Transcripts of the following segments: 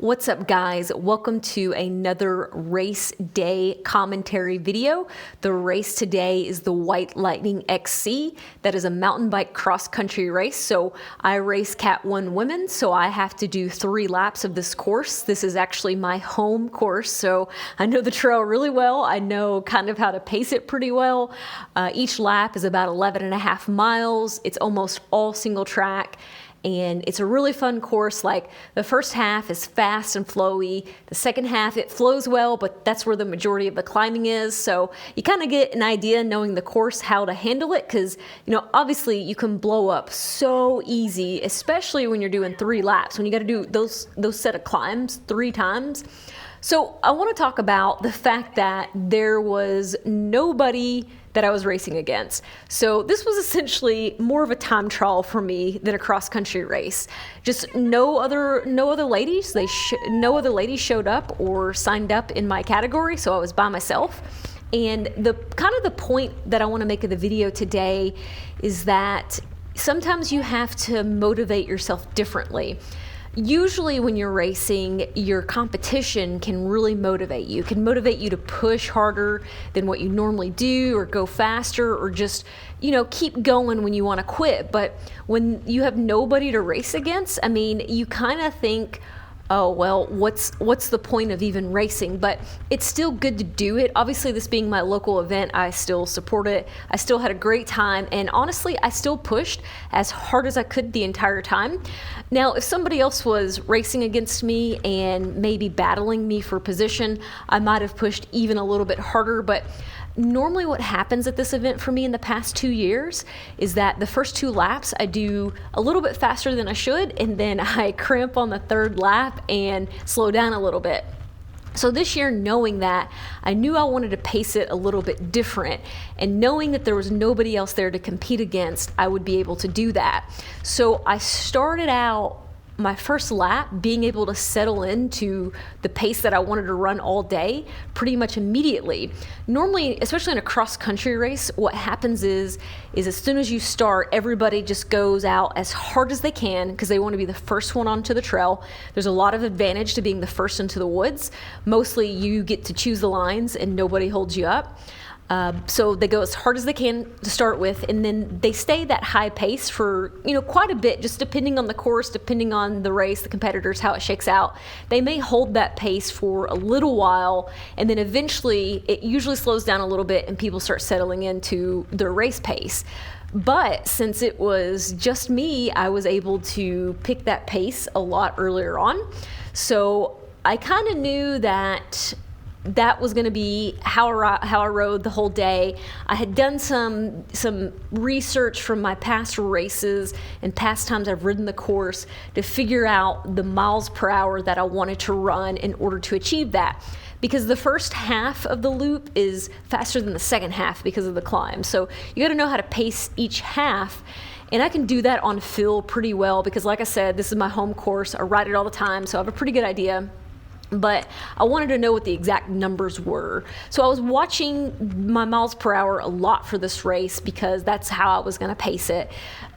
What's up, guys? Welcome to another race day commentary video. The race today is the White Lightning XC. That is a mountain bike cross-country race. So I race Cat 1 women, so I have to do 3 laps of this course. This is actually my home course, so I know the trail really well. I know kind of how to pace it pretty well. Each lap is about 11.5 miles. It's almost all single track. And it's a really fun course. Like, the first half is fast and flowy. The second half, it flows well, but that's where the majority of the climbing is. So you kind of get an idea, knowing the course, how to handle it. Because, obviously you can blow up so easy, especially when you're doing 3 laps, when you got to do those set of climbs 3 times. So I want to talk about the fact that there was nobody that I was racing against. So this was essentially more of a time trial for me than a cross-country race. Just no other ladies. No other ladies showed up or signed up in my category, so I was by myself. And the point that I want to make of the video today is that sometimes you have to motivate yourself differently. Usually when you're racing, your competition can really motivate you. It can motivate you to push harder than what you normally do, or go faster, or just, keep going when you want to quit. But when you have nobody to race against, you kind of think, oh, well, what's the point of even racing? But it's still good to do it. Obviously, this being my local event, I still support it. I still had a great time. And honestly, I still pushed as hard as I could the entire time. Now, if somebody else was racing against me and maybe battling me for position, I might have pushed even a little bit harder. But normally what happens at this event for me in the past 2 years is that the first 2 laps I do a little bit faster than I should, and then I cramp on the 3rd lap and slow down a little bit. So this year, knowing that, I knew I wanted to pace it a little bit different, and knowing that there was nobody else there to compete against, I would be able to do that. So I started out my first lap being able to settle into the pace that I wanted to run all day pretty much immediately. Normally, especially in a cross-country race, what happens is as soon as you start, everybody just goes out as hard as they can because they want to be the first one onto the trail. There's a lot of advantage to being the first into the woods. Mostly you get to choose the lines and nobody holds you up. So they go as hard as they can to start with, and then they stay that high pace for, quite a bit, just depending on the course, depending on the race, the competitors, how it shakes out. They may hold that pace for a little while, and then eventually it usually slows down a little bit and people start settling into their race pace. But since it was just me, I was able to pick that pace a lot earlier on. So I kind of knew that was going to be how I rode the whole day. I had done some research from my past races and past times I've ridden the course to figure out the miles per hour that I wanted to run in order to achieve that. Because the first half of the loop is faster than the second half because of the climb. So you got to know how to pace each half. And I can do that on feel pretty well because, like I said, this is my home course. I ride it all the time, so I have a pretty good idea. But I wanted to know what the exact numbers were. So I was watching my miles per hour a lot for this race because that's how I was going to pace it.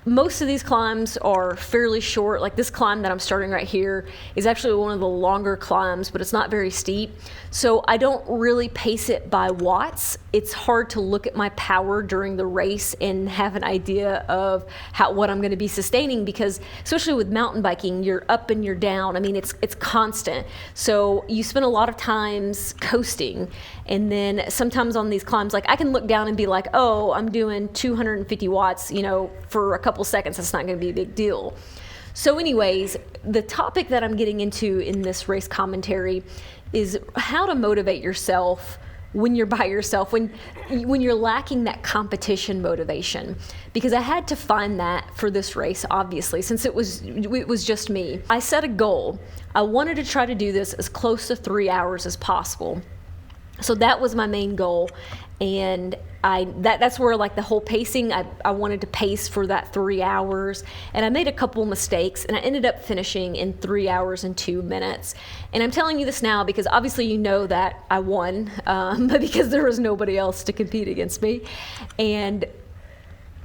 Most of these climbs are fairly short. Like this climb that I'm starting right here is actually one of the longer climbs, but it's not very steep. So I don't really pace it by watts. It's hard to look at my power during the race and have an idea of what I'm going to be sustaining, because especially with mountain biking, you're up and you're down. It's constant. So you spend a lot of times coasting, and then sometimes on these climbs, like I can look down and be like, oh, I'm doing 250 watts, for a couple seconds. That's not going to be a big deal. So anyways, the topic that I'm getting into in this race commentary is how to motivate yourself when you're by yourself, when you're lacking that competition motivation. Because I had to find that for this race, obviously, since it was just me. I set a goal. I wanted to try to do this as close to 3 hours as possible. So that was my main goal. And that's where, like, the whole pacing, I wanted to pace for that 3 hours, and I made a couple mistakes, and I ended up finishing in 3 hours and 2 minutes. And I'm telling you this now because obviously you know that I won, but because there was nobody else to compete against me. And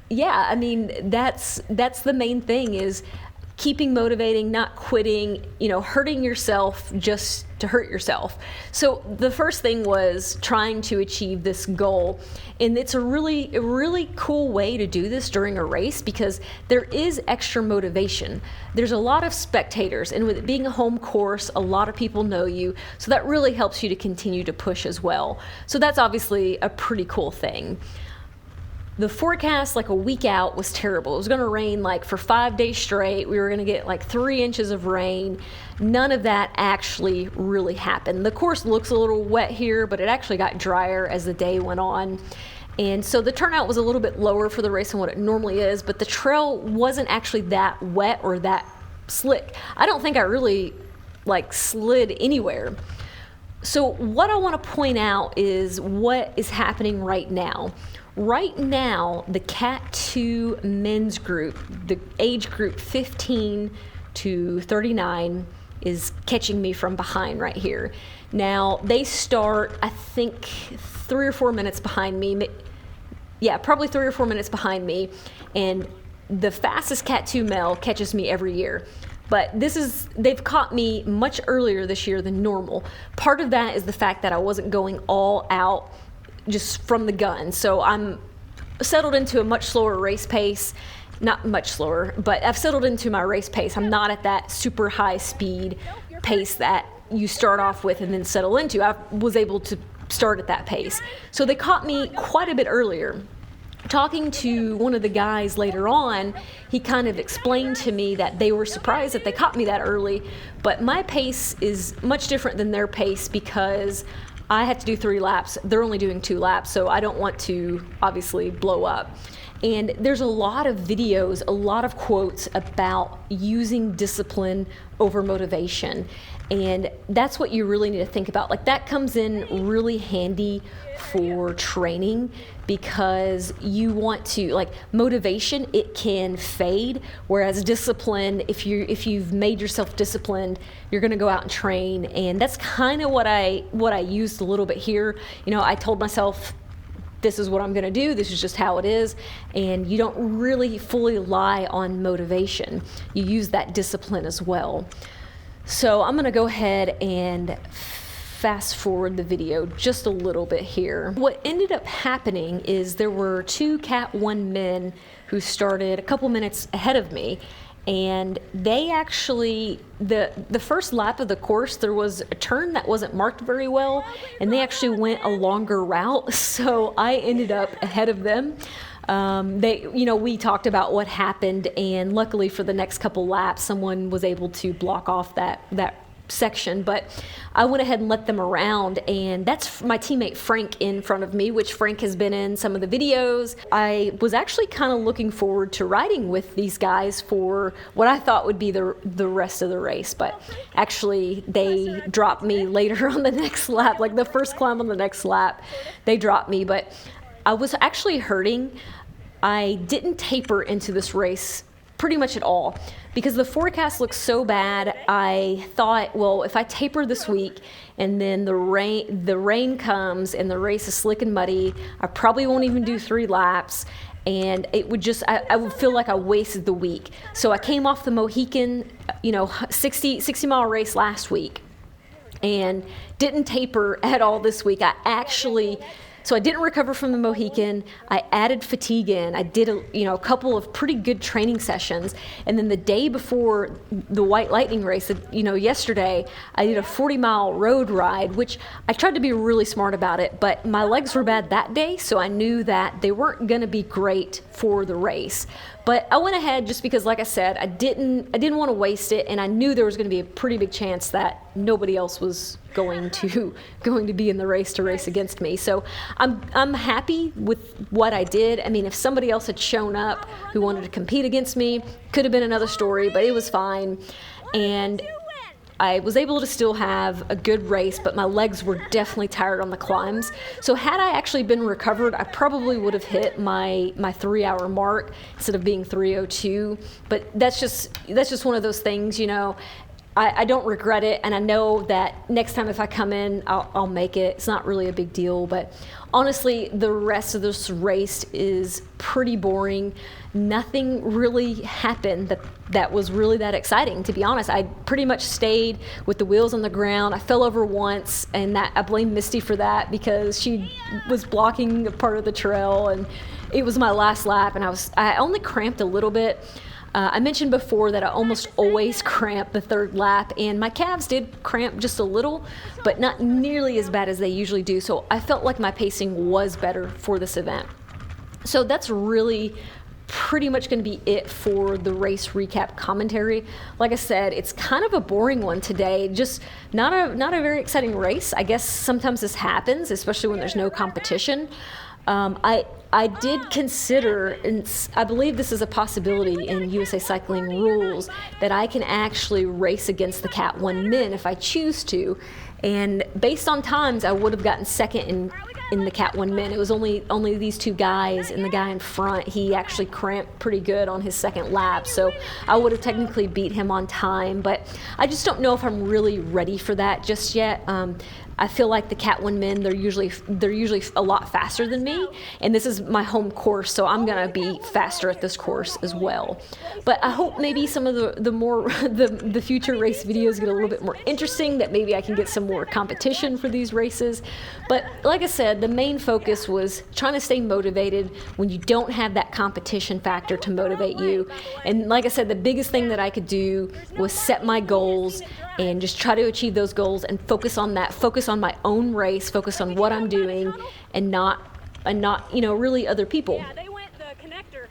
yeah, that's the main thing is keeping motivating, not quitting, hurting yourself just to hurt yourself. So the first thing was trying to achieve this goal. And it's a really cool way to do this during a race because there is extra motivation. There's a lot of spectators, and with it being a home course, a lot of people know you. So that really helps you to continue to push as well. So that's obviously a pretty cool thing. The forecast like a week out was terrible. It was going to rain like for 5 days straight. We were going to get like 3 inches of rain. None of that actually really happened. The course looks a little wet here, but it actually got drier as the day went on. And so the turnout was a little bit lower for the race than what it normally is, but the trail wasn't actually that wet or that slick. I don't think I really like slid anywhere. So what I want to point out is what is happening right now. Right now, the Cat 2 men's group, the age group 15 to 39, is catching me from behind right here. Now, they start, I think, 3 or 4 minutes behind me. Yeah, probably 3 or 4 minutes behind me. And the fastest Cat 2 male catches me every year. But they've caught me much earlier this year than normal. Part of that is the fact that I wasn't going all out just from the gun. So I'm settled into a much slower race pace. Not much slower, but I've settled into my race pace. I'm not at that super high speed pace that you start off with and then settle into. I was able to start at that pace. So they caught me quite a bit earlier. Talking to one of the guys later on, he kind of explained to me that they were surprised that they caught me that early, but my pace is much different than their pace because I had to do 3 laps. They're only doing 2 laps, so I don't want to obviously blow up. And there's a lot of videos, a lot of quotes about using discipline over motivation. And that's what you really need to think about. Like that comes in really handy for training because you want to, like motivation, it can fade. Whereas discipline, if you've made yourself disciplined, you're gonna go out and train. And that's kind of what I used a little bit here. I told myself, this is what I'm going to do. This is just how it is. And you don't really fully rely on motivation. You use that discipline as well. So I'm going to go ahead and fast forward the video just a little bit here. What ended up happening is there were 2 Cat 1 men who started a couple minutes ahead of me. And they actually, the first lap of the course, there was a turn that wasn't marked very well, and they actually went a longer route, so I ended up ahead of them. We talked about what happened, and luckily for the next couple laps, someone was able to block off that section, but I went ahead and let them around, and that's my teammate Frank in front of me, which Frank has been in some of the videos. I was actually kind of looking forward to riding with these guys for what I thought would be the rest of the race, but actually they dropped me later on the next lap, like the first climb on the next lap, they dropped me, but I was actually hurting. I didn't taper into this race pretty much at all because the forecast looks so bad. I thought, well, if I taper this week and then the rain comes and the race is slick and muddy, I probably won't even do 3 laps, and it would just I would feel like I wasted the week. So I came off the Mohican 60 mile race last week and didn't taper at all this week. So I didn't recover from the Mohican. I added fatigue in. I did a couple of pretty good training sessions. And then the day before the White Lightning race, yesterday, I did a 40-mile road ride, which I tried to be really smart about it, but my legs were bad that day, so I knew that they weren't going to be great for the race. But I went ahead just because, like I said, I didn't want to waste it, and I knew there was going to be a pretty big chance that nobody else was going to be in the race to race against me. So I'm happy with what I did. I mean, if somebody else had shown up who wanted to compete against me, could have been another story, but it was fine. And I was able to still have a good race, but my legs were definitely tired on the climbs. So had I actually been recovered, I probably would have hit my 3-hour mark instead of being 3:02. But that's just one of those things, I don't regret it, and I know that next time if I come in, I'll make it. It's not really a big deal, but honestly, the rest of this race is pretty boring. Nothing really happened that was really that exciting, to be honest. I pretty much stayed with the wheels on the ground. I fell over once, and that I blame Misty for that because she was blocking a part of the trail, and it was my last lap, and I only cramped a little bit. I mentioned before that I almost always cramp the third lap, and my calves did cramp just a little, but not nearly as bad as they usually do. So I felt like my pacing was better for this event. So that's really pretty much going to be it for the race recap commentary. Like I said, it's kind of a boring one today. Just not a very exciting race. I guess sometimes this happens, especially when there's no competition. I did consider, and I believe this is a possibility in USA Cycling rules, that I can actually race against the Cat 1 men if I choose to. And based on times, I would have gotten second in the Cat 1 men. It was only these two guys, and the guy in front, he actually cramped pretty good on his second lap. So I would have technically beat him on time, but I just don't know if I'm really ready for that just yet. I feel like the Cat 1 men, they're usually a lot faster than me, and this is my home course, so I'm gonna be faster at this course as well. But I hope maybe some of the future race videos get a little bit more interesting, that maybe I can get some more competition for these races. But like I said, the main focus was trying to stay motivated when you don't have that competition factor to motivate you. And like I said, the biggest thing that I could do was set my goals and just try to achieve those goals and focus on that, focus on my own race, focus on what I'm doing, and not really other people. Yeah, they went the connector.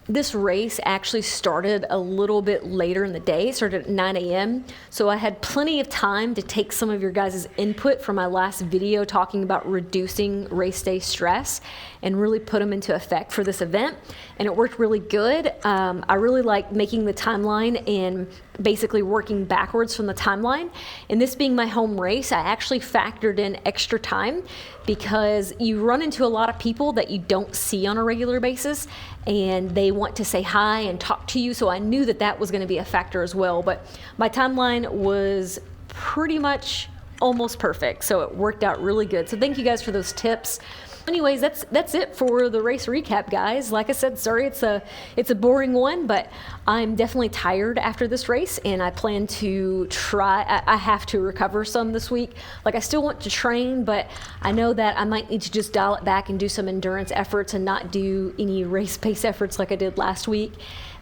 This race actually started a little bit later in the day. It started at 9 a.m. So I had plenty of time to take some of your guys' input from my last video talking about reducing race day stress and really put them into effect for this event. And it worked really good. I really like making the timeline and basically working backwards from the timeline. And this being my home race, I actually factored in extra time because you run into a lot of people that you don't see on a regular basis, and they want to say hi and talk to you. So I knew that was going to be a factor as well. But my timeline was pretty much almost perfect. So it worked out really good. So thank you guys for those tips. Anyways, that's it for the race recap, guys. Like I said, sorry it's a boring one, but I'm definitely tired after this race, and I plan to try. I have to recover some this week. Like, I still want to train, but I know that I might need to just dial it back and do some endurance efforts and not do any race pace efforts like I did last week,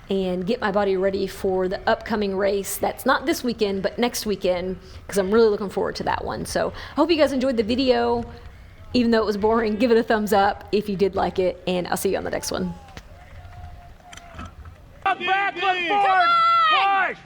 and get my body ready for the upcoming race that's not this weekend, but next weekend, because I'm really looking forward to that one. So I hope you guys enjoyed the video. Even though it was boring, give it a thumbs up if you did like it, and I'll see you on the next one. Back, look forward, push!